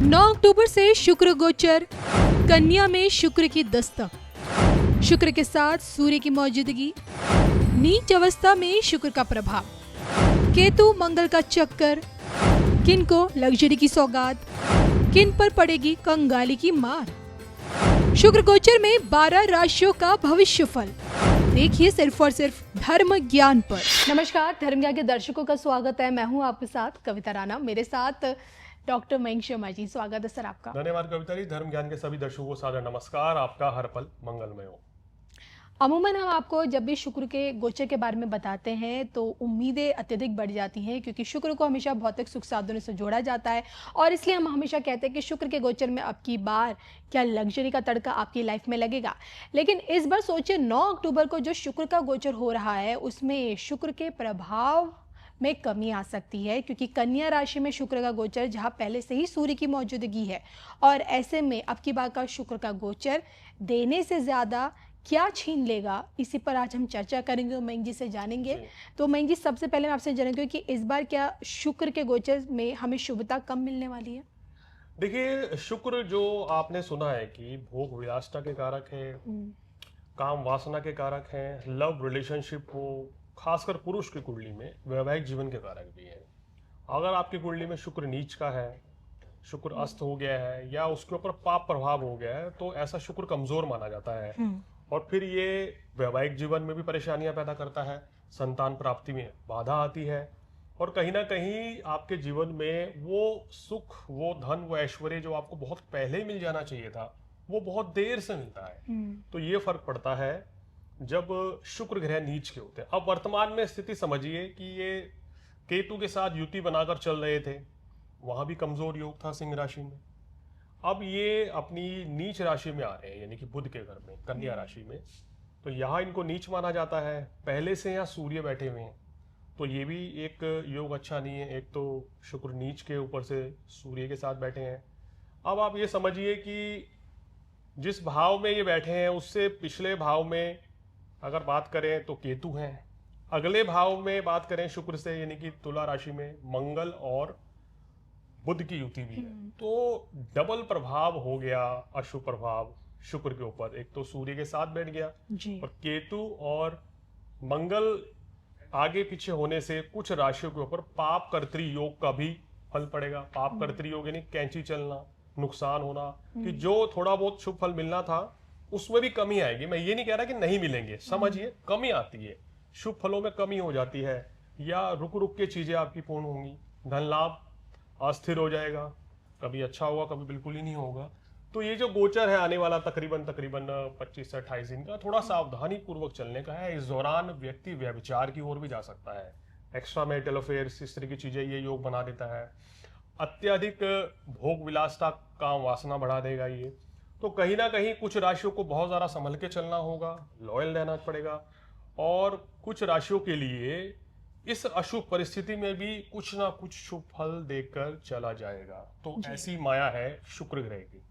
9 अक्टूबर से शुक्र गोचर, कन्या में शुक्र की दस्तक, शुक्र के साथ सूर्य की मौजूदगी, नीच अवस्था में शुक्र का प्रभाव, केतु मंगल का चक्कर, किन को लग्जरी की सौगात, किन पर पड़ेगी कंगाली की मार। शुक्र गोचर में 12 राशियों का भविष्य फल देखिए सिर्फ और सिर्फ धर्म ज्ञान पर। नमस्कार, धर्म ज्ञान के दर्शकों का स्वागत है। मैं हूं आपके साथ कविता राणा, मेरे साथ डॉक्टर मयंक शर्मा जी। स्वागत है सर आपका। धन्यवाद कविता जी। धर्म ज्ञान के सभी दर्शकों को सादर नमस्कार। आपका हर पल मंगलमय हो। अमूमन हम आपको जब भी शुक्र के गोचर के बारे में बताते हैं तो उम्मीदें अत्यधिक बढ़ जाती हैं, क्योंकि शुक्र को हमेशा भौतिक सुख साधनों से जोड़ा जाता है और इसलिए हम हमेशा कहते हैं कि शुक्र के गोचर में अब की बार क्या लग्जरी का तड़का आपकी लाइफ में लगेगा। लेकिन इस बार सोचिए 9 अक्टूबर को जो शुक्र का गोचर हो रहा है उसमें शुक्र के प्रभाव में कमी आ सकती है, क्योंकि कन्या राशि में शुक्र का गोचर जहां पहले से ही सूर्य की मौजूदगी है और ऐसे में अब की बार का शुक्र का गोचर देने से ज़्यादा क्या छीन लेगा, इसी पर आज हम चर्चा करेंगे और मयंक जी से जानेंगे। तो मयंक जी, सबसे पहले मैं आपसे जानेंगे कि इस बार क्या शुक्र के गोचर में हमें शुभता कम मिलने वाली है? देखिए, शुक्र जो आपने सुना है कि भोग विलासिता के कारक है, काम वासना के कारक है, लव रिलेशनशिप को खासकर पुरुष की कुंडली में वैवाहिक जीवन के कारक भी है। अगर आपकी कुंडली में शुक्र नीच का है, शुक्र अस्त हो गया है या उसके ऊपर पाप प्रभाव हो गया है, तो ऐसा शुक्र कमजोर माना जाता है और फिर ये वैवाहिक जीवन में भी परेशानियां पैदा करता है, संतान प्राप्ति में बाधा आती है और कहीं ना कहीं आपके जीवन में वो सुख, वो धन, वो ऐश्वर्य जो आपको बहुत पहले ही मिल जाना चाहिए था, वो बहुत देर से मिलता है। तो ये फर्क पड़ता है जब शुक्र ग्रह नीच के होते हैं। अब वर्तमान में स्थिति समझिए कि ये केतु के साथ युति बनाकर चल रहे थे, वहां भी कमजोर योग था सिंह राशि में। अब ये अपनी नीच राशि में आ रहे हैं, यानी कि बुध के घर में, कन्या राशि में। तो यहाँ इनको नीच माना जाता है, पहले से यहाँ सूर्य बैठे हुए हैं, तो ये भी एक योग अच्छा नहीं है। एक तो शुक्र नीच के ऊपर से सूर्य के साथ बैठे हैं। अब आप ये समझिए कि जिस भाव में ये बैठे हैं उससे पिछले भाव में अगर बात करें तो केतु हैं, अगले भाव में बात करें शुक्र से यानी कि तुला राशि में मंगल और बुध की युति भी है। तो डबल प्रभाव हो गया, अशुभ प्रभाव शुक्र के ऊपर। एक तो सूर्य के साथ बैठ गया जी। और केतु और मंगल आगे पीछे होने से कुछ राशियों के ऊपर पाप कर्तृ योग का भी फल पड़ेगा। पाप कर्तृ योग यानी कैंची चलना, नुकसान होना, कि जो थोड़ा बहुत शुभ फल मिलना था उसमें भी कमी आएगी। मैं ये नहीं कह रहा कि नहीं मिलेंगे, समझिए कमी आती है, शुभ फलों में कमी हो जाती है या रुक रुक के चीजें आपकी पूर्ण होंगी। धन लाभ अस्थिर हो जाएगा, कभी अच्छा होगा कभी बिल्कुल ही नहीं होगा। तो ये जो गोचर है आने वाला तकरीबन 25 से 28 दिन का, थोड़ा सावधानी पूर्वक चलने का है। इस दौरान व्यक्ति व्यभिचार की ओर भी जा सकता है, एक्स्ट्रा मैरिटल अफेयर्स, इस तरह की चीजें ये योग बना देता है। अत्यधिक भोग विलासिता, काम वासना बढ़ा देगा ये। तो कहीं ना कहीं कुछ राशियों को बहुत ज़्यादा संभल के चलना होगा, लॉयल रहना पड़ेगा। और कुछ राशियों के लिए इस अशुभ परिस्थिति में भी कुछ ना कुछ शुभ फल देकर चला जाएगा। तो ऐसी माया है शुक्र ग्रह की।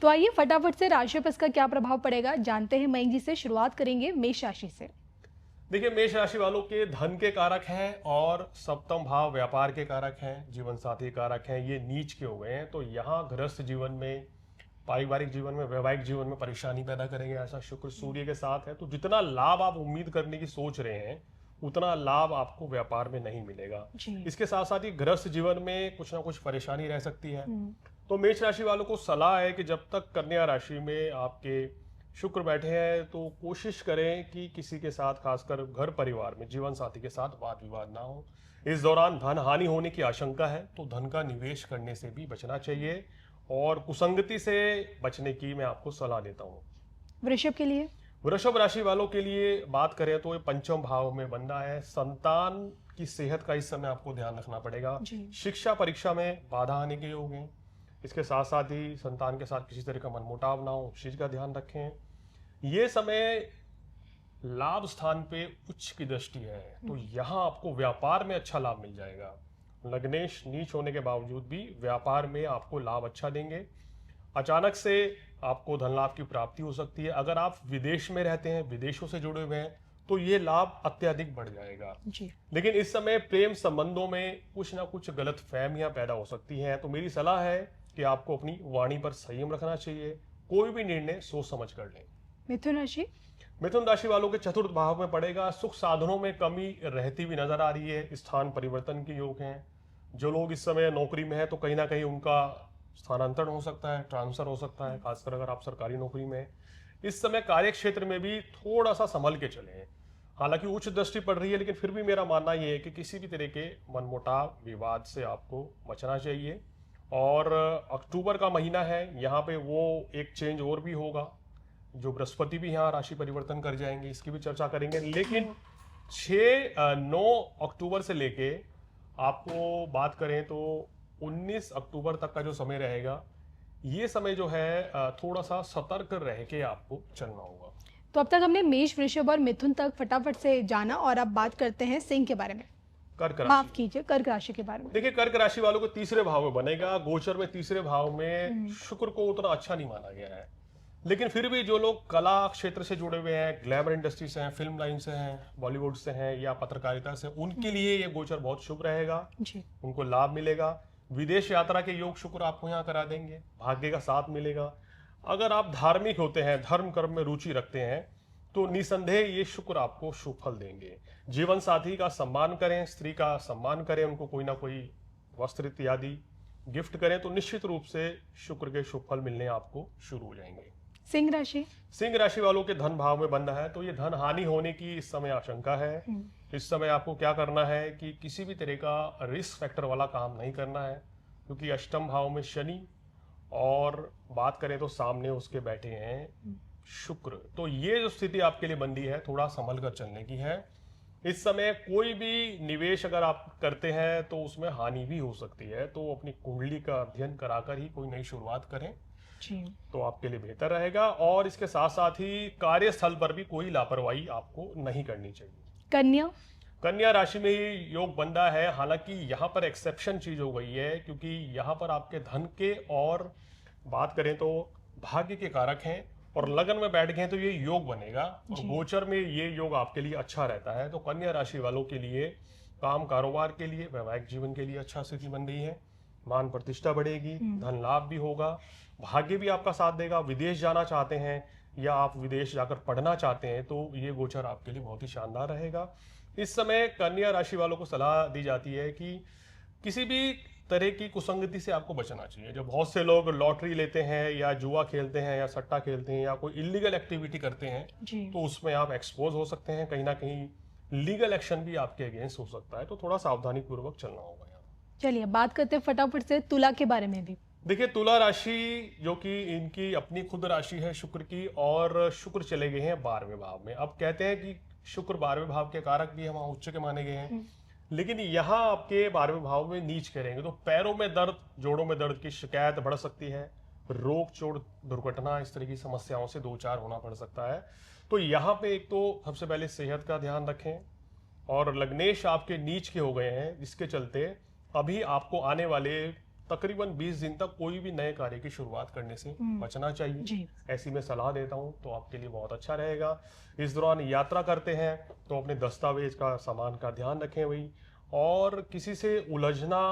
तो आइए फटाफट से राशियों पर इसका क्या प्रभाव पड़ेगा जानते हैं। मयंक जी से शुरुआत करेंगे मेष राशि से। देखिए, मेष राशि वालों के धन के कारक हैं और सप्तम भाव व्यापार के कारक हैं, जीवन साथी कारक हैं, ये नीच के हो गए हैं। तो यहाँ गृहस्थ जीवन में, पारिवारिक जीवन में, वैवाहिक जीवन में परेशानी पैदा करेंगे। ऐसा शुक्र सूर्य के साथ है, तो जितना लाभ आप उम्मीद करने की सोच रहे हैं उतना लाभ आपको व्यापार में नहीं मिलेगा। इसके साथ साथ ही गृहस्थ जीवन में कुछ ना कुछ परेशानी रह सकती है। तो मेष राशि वालों को सलाह है कि जब तक कन्या राशि में आपके शुक्र बैठे हैं तो कोशिश करें कि किसी के साथ, खासकर घर परिवार में जीवन साथी के साथ वाद विवाद ना हो। इस दौरान धन हानि होने की आशंका है, तो धन का निवेश करने से भी बचना चाहिए और कुसंगति से बचने की मैं आपको सलाह देता हूँ। वृषभ के लिए? वृषभ राशि वालों के लिए बात करें तो ये पंचम भाव में बन रहा है। संतान की सेहत का इस समय आपको ध्यान रखना पड़ेगा। शिक्षा परीक्षा में बाधा आने के योग हैं। इसके साथ साथ ही संतान के साथ किसी तरह का मनमुटाव ना हो, उस चीज का ध्यान रखें। ये समय लाभ स्थान पे उच्च की दृष्टि है, तो यहाँ आपको व्यापार में अच्छा लाभ मिल जाएगा। लग्नेश नीच होने के बावजूद भी व्यापार में आपको लाभ अच्छा देंगे। अचानक से आपको धन लाभ की प्राप्ति हो सकती है। अगर आप विदेश में रहते हैं, विदेशों से जुड़े हुए हैं, तो ये लाभ अत्यधिक बढ़ जाएगा जी। लेकिन इस समय प्रेम संबंधों में कुछ ना कुछ गलत फहमियां पैदा हो सकती हैं। तो मेरी सलाह है कि आपको अपनी वाणी पर संयम रखना चाहिए, कोई भी निर्णय सोच समझ कर लें। मिथुन राशि। मिथुन राशि वालों के चतुर्थ भाव में पड़ेगा, सुख साधनों में कमी रहती हुई नजर आ रही है, स्थान परिवर्तन के योग हैं। जो लोग इस समय नौकरी में है तो कहीं ना कहीं उनका स्थानांतरण हो सकता है, ट्रांसफर हो सकता है, खासकर अगर आप सरकारी नौकरी में हैं। इस समय कार्य क्षेत्र में भी थोड़ा सा संभल के चलें। हालांकि उच्च दृष्टि पड़ रही है, लेकिन फिर भी मेरा मानना यह है कि किसी भी तरह के मनमुटाव विवाद से आपको बचना चाहिए। और अक्टूबर का महीना है, यहाँ पे वो एक चेंज और भी होगा, जो बृहस्पति भी यहाँ राशि परिवर्तन कर जाएंगे, इसकी भी चर्चा करेंगे। लेकिन 9 अक्टूबर से लेके आपको बात करें तो 19 अक्टूबर तक का जो समय रहेगा, ये समय जो है थोड़ा सा सतर्क रह के आपको चलना होगा। तो अब तक हमने मेष, वृषभ और मिथुन तक फटाफट से जाना, और अब बात करते हैं सिंह के बारे में। कर्क माफ राशि। कीजिए, कर्क राशि के बारे में। देखिए, कर्क राशि वालों को तीसरे भाव में बनेगा। गोचर में तीसरे भाव में शुक्र को उतना अच्छा नहीं माना गया है, लेकिन फिर भी जो लोग कला क्षेत्र से जुड़े हुए हैं, ग्लैमर इंडस्ट्री से हैं, फिल्म लाइन से हैं, बॉलीवुड से हैं या पत्रकारिता से, उनके लिए ये गोचर बहुत शुभ रहेगा जी। उनको लाभ मिलेगा। विदेश यात्रा के योग शुक्र आपको यहाँ करा देंगे, भाग्य का साथ मिलेगा। अगर आप धार्मिक होते हैं, धर्म कर्म में रुचि रखते हैं, तो निसंदेह ये शुक्र आपको शुभ फल देंगे। जीवन साथी का सम्मान करें, स्त्री का सम्मान करें, उनको कोई ना कोई वस्त्र इत्यादि गिफ्ट करें, तो निश्चित रूप से शुक्र के शुभ फल मिलने आपको शुरू हो जाएंगे। सिंह राशि। सिंह राशि वालों के धन भाव में बन रहा है, तो ये धन हानि होने की इस समय आशंका है। इस समय आपको क्या करना है कि किसी भी तरह का रिस्क फैक्टर वाला काम नहीं करना है, क्योंकि अष्टम भाव में शनि, और बात करें तो सामने उसके बैठे हैं शुक्र। तो ये जो स्थिति आपके लिए बन रही है, थोड़ा संभल कर चलने की है। इस समय कोई भी निवेश अगर आप करते हैं तो उसमें हानि भी हो सकती है, तो अपनी कुंडली का अध्ययन कराकर ही कोई नई शुरुआत करें जी। तो आपके लिए बेहतर रहेगा। और इसके साथ साथ ही कार्यस्थल पर भी कोई लापरवाही आपको नहीं करनी चाहिए। कन्या। कन्या राशि में ही योग बन रहा है, हालांकि यहाँ पर एक्सेप्शन चीज हो गई है, क्योंकि यहाँ पर आपके धन के और बात करें तो भाग्य के कारक हैं, और लगन में बैठ गए हैं तो ये योग बनेगा, और गोचर में ये योग आपके लिए अच्छा रहता है। तो कन्या राशि वालों के लिए काम कारोबार के लिए, वैवाहिक जीवन के लिए अच्छा स्थिति बन रही है। मान प्रतिष्ठा बढ़ेगी, धन लाभ भी होगा, भाग्य भी आपका साथ देगा। विदेश जाना चाहते हैं या आप विदेश जाकर पढ़ना चाहते हैं तो ये गोचर आपके लिए बहुत ही शानदार रहेगा। इस समय कन्या राशि वालों को सलाह दी जाती है कि किसी भी तरह की कुसंगति से आपको बचना चाहिए। जो बहुत से लोग लॉटरी लेते हैं या जुआ खेलते हैं या सट्टा खेलते हैं या कोई इलीगल एक्टिविटी करते हैं, तो उसमें आप एक्सपोज हो सकते हैं, कहीं ना कहीं लीगल एक्शन भी आपके अगेंस्ट हो सकता है, तो थोड़ा सावधानी पूर्वक चलना होगा यहाँ। चलिए बात करते हैं फटाफट से तुला के बारे में भी। देखिए, तुला राशि जो कि इनकी अपनी खुद राशि है शुक्र की, और शुक्र चले गए हैं 12वें भाव में। अब कहते हैं कि शुक्र 12वें भाव के कारक भी हम उच्च के माने गए हैं, लेकिन यहाँ आपके 12वें भाव में नीच करेंगे तो पैरों में दर्द, जोड़ों में दर्द की शिकायत बढ़ सकती है, रोग चोट दुर्घटना इस तरह की समस्याओं से दो चार होना पड़ सकता है। तो यहाँ पे एक तो सबसे पहले सेहत का ध्यान रखें, और लग्नेश आपके नीच के हो गए हैं, जिसके चलते अभी आपको आने वाले तकरीबन 20 दिन तक कोई भी नए कार्य की शुरुआत करने से बचना चाहिए। ऐसी मैं सलाह देता हूं, तो आपके लिए बहुत अच्छा रहेगा। इस दौरान यात्रा करते हैं तो अपने दस्तावेज का, सामान का ध्यान रखें वही, और किसी से उलझना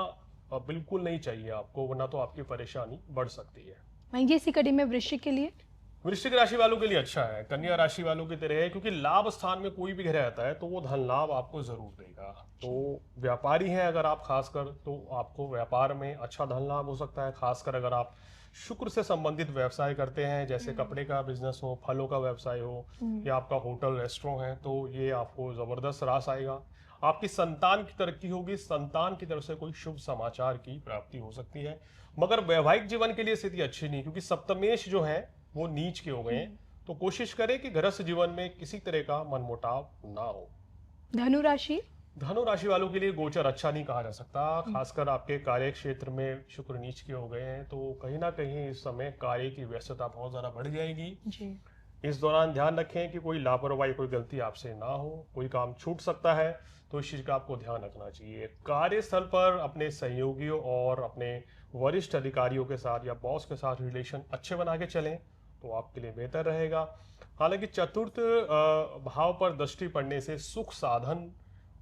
बिल्कुल नहीं चाहिए आपको, वरना तो आपकी परेशानी बढ़ सकती है। वहीं इसी कड़ी में वृश्चिक के लिए। वृश्चिक राशि वालों के लिए अच्छा है, कन्या राशि वालों की तरह है, क्योंकि लाभ स्थान में कोई भी ग्रह रहता है तो वो धन लाभ आपको जरूर देगा। तो व्यापारी हैं अगर आप, खासकर तो आपको व्यापार में अच्छा धन लाभ हो सकता है। खासकर अगर आप शुक्र से संबंधित व्यवसाय करते हैं, जैसे कपड़े का बिजनेस हो, फलों का व्यवसाय हो, या आपका होटल रेस्टोरेंट है, तो ये आपको जबरदस्त रास आएगा। आपकी संतान की तरक्की होगी, संतान की तरफ से कोई शुभ समाचार की प्राप्ति हो सकती है। मगर वैवाहिक जीवन के लिए स्थिति अच्छी नहीं, क्योंकि सप्तमेश जो है वो नीच के हो गए हैं, तो कोशिश करें कि गृहस्थ जीवन में किसी तरह का मनमुटाव ना हो। धनु राशि। धनु राशि वालों के लिए गोचर अच्छा नहीं कहा जा सकता, खासकर आपके कार्य क्षेत्र में शुक्र नीच के हो गए हैं, तो कहीं ना कहीं इस समय कार्य की व्यस्तता बहुत ज्यादा बढ़ जाएगी जी। इस दौरान ध्यान रखें कि कोई लापरवाही, कोई गलती आपसे ना हो, कोई काम छूट सकता है, तो इस चीज का आपको ध्यान रखना चाहिए। कार्यस्थल पर अपने सहयोगियों और अपने वरिष्ठ अधिकारियों के साथ या बॉस के साथ रिलेशन अच्छे बना के चलें, तो आपके लिए बेहतर रहेगा। हालांकि चतुर्थ भाव पर दृष्टि पड़ने से सुख साधन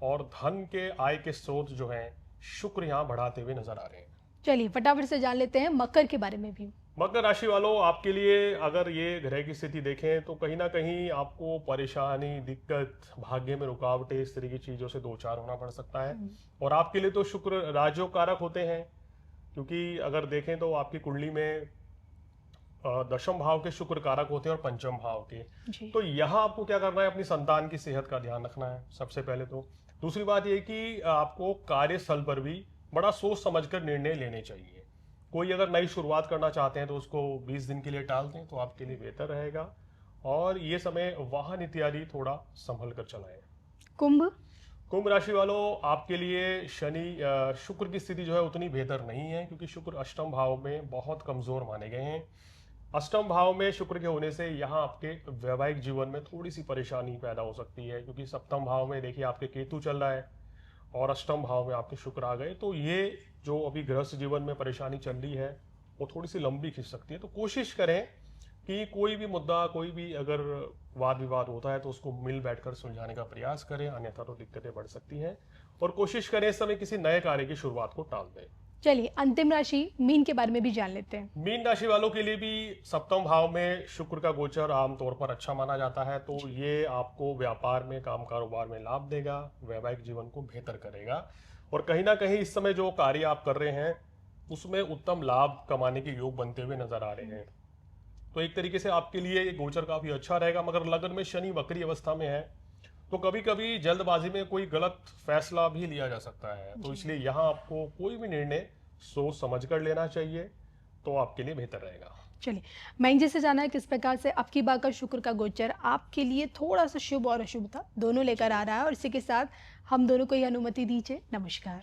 और धन के आय के स्रोत जो हैं, शुक्र यहाँ बढ़ाते हुए नजर आ रहे हैं। चलिए फटाफट से जान लेते हैं मकर के बारे में भी। मकर राशि वालों, आपके लिए अगर ये ग्रह की स्थिति देखें तो कहीं ना कहीं आपको परेशानी, दिक्कत, भाग्य में रुकावटें, इस तरह की चीजों से दो चार होना पड़ सकता है। और आपके लिए तो शुक्र राजयोग कारक होते हैं, क्योंकि अगर देखें तो आपकी कुंडली में दशम भाव के शुक्र कारक होते हैं और पंचम भाव के। जी। तो यहाँ आपको क्या करना है, अपनी संतान की सेहत का ध्यान रखना है सबसे पहले तो। दूसरी बात ये कि आपको कार्यस्थल पर भी बड़ा सोच समझकर निर्णय लेने चाहिए। कोई अगर नई शुरुआत करना चाहते हैं तो उसको 20 दिन के लिए टाल दें तो आपके लिए बेहतर रहेगा। और ये समय वाहन इत्यादि थोड़ा संभल कर चलाएं। कुंभ। कुंभ राशि वालों, आपके लिए शनि शुक्र की स्थिति जो है उतनी बेहतर नहीं है, क्योंकि शुक्र अष्टम भाव में बहुत कमजोर माने गए हैं। अष्टम भाव में शुक्र के होने से यहाँ आपके वैवाहिक जीवन में थोड़ी सी परेशानी पैदा हो सकती है, क्योंकि सप्तम भाव में देखिए आपके केतु चल रहा है और अष्टम भाव में आपके शुक्र आ गए। तो ये जो अभी गृहस्थ जीवन में परेशानी चल रही है वो थोड़ी सी लंबी खिंच सकती है। तो कोशिश करें कि कोई भी मुद्दा, कोई भी अगर वाद विवाद होता है तो उसको मिल बैठकर सुलझाने का प्रयास करें, अन्यथा तो दिक्कतें बढ़ सकती हैं। और कोशिश करें इस समय किसी नए कार्य की शुरुआत को टाल दें। चलिए अंतिम राशि मीन के बारे में भी जान लेते हैं। मीन राशि वालों के लिए भी सप्तम भाव में शुक्र का गोचर आमतौर पर अच्छा माना जाता है। तो ये आपको व्यापार में, काम कारोबार में लाभ देगा, वैवाहिक जीवन को बेहतर करेगा। और कहीं ना कहीं इस समय जो कार्य आप कर रहे हैं उसमें उत्तम लाभ कमाने के योग बनते हुए नजर आ रहे हैं। तो एक तरीके से आपके लिए ये गोचर काफी अच्छा रहेगा। मगर लगन में शनि वक्री अवस्था में है तो कभी कभी जल्दबाजी में कोई गलत फैसला भी लिया जा सकता है। तो इसलिए यहाँ आपको कोई भी निर्णय सोच समझ कर लेना चाहिए, तो आपके लिए बेहतर रहेगा। चलिए मैं जैसे जाना है किस प्रकार से आपकी बार का शुक्र का गोचर आपके लिए थोड़ा सा शुभ और अशुभ था, दोनों लेकर आ रहा है, और इसी के साथ हम दोनों को ये अनुमति दीजिए। नमस्कार।